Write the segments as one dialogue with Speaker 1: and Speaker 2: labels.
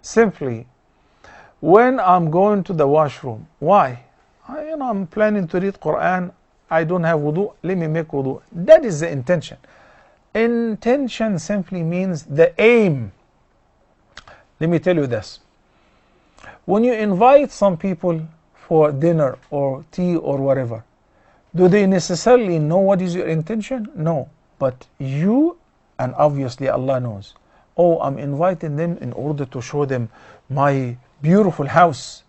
Speaker 1: simply, when I'm going to the washroom, why? I'm planning to read Quran, I don't have wudu, let me make wudu. That is the intention. Intention simply means the aim. Let me tell you this. When you invite some people for dinner or tea or whatever, do they necessarily know what is your intention? No. But you, and obviously Allah knows. Oh, I'm inviting them in order to show them my beautiful house.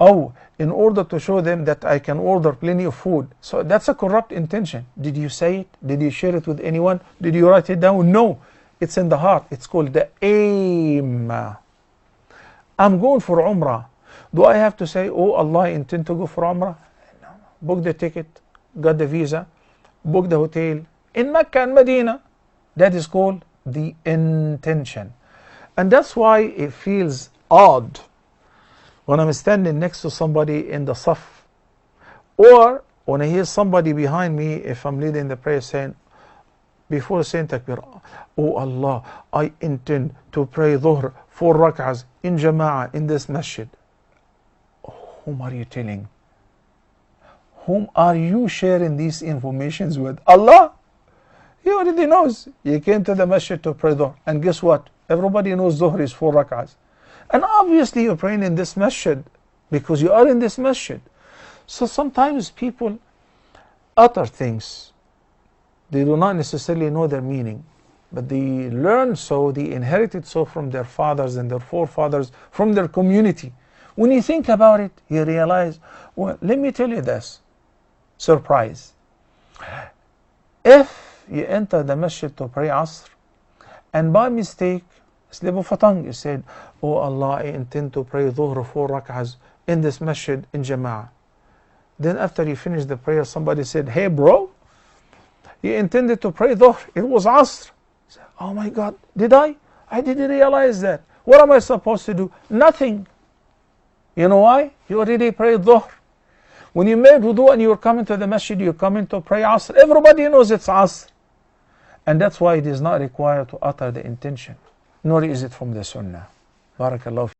Speaker 1: Oh, in order to show them that I can order plenty of food. So that's a corrupt intention. Did you say it? Did you share it with anyone? Did you write it down? No. It's in the heart. It's called the aim. I'm going for Umrah. Do I have to say, oh Allah, I intend to go for Umrah? No. Book the ticket, got the visa, book the hotel in Mecca and Medina. That is called the intention. And that's why it feels odd when I'm standing next to somebody in the saf, or when I hear somebody behind me, if I'm leading the prayer, saying, before saying takbir, oh Allah, I intend to pray dhuhr 4 rak'ahs in jama'ah in this masjid. Whom are you telling? Whom are you sharing these informations with? Allah? He already knows. You came to the masjid to pray dhuhr, and guess what? Everybody knows dhuhr is 4 rak'ahs. And obviously you're praying in this masjid because you are in this masjid. So sometimes people utter things. They do not necessarily know their meaning, but they learn so, they inherited so from their fathers and their forefathers, from their community. When you think about it, you realize, well, let me tell you this. Surprise. If you enter the masjid to pray Asr, and by mistake, slip of a tongue, you said, oh Allah, I intend to pray dhuhr 4 rak'ahs in this masjid in jama'ah. Then after you finish the prayer, somebody said, hey bro, you intended to pray dhuhr, it was Asr. Said, oh my God, did I? I didn't realize that. What am I supposed to do? Nothing. You know why? You already prayed dhuhr. When you made wudu and you were coming to the masjid, you're coming to pray Asr. Everybody knows it's Asr. And that's why it is not required to utter the intention, nor is it from the Sunnah. Barakallahu.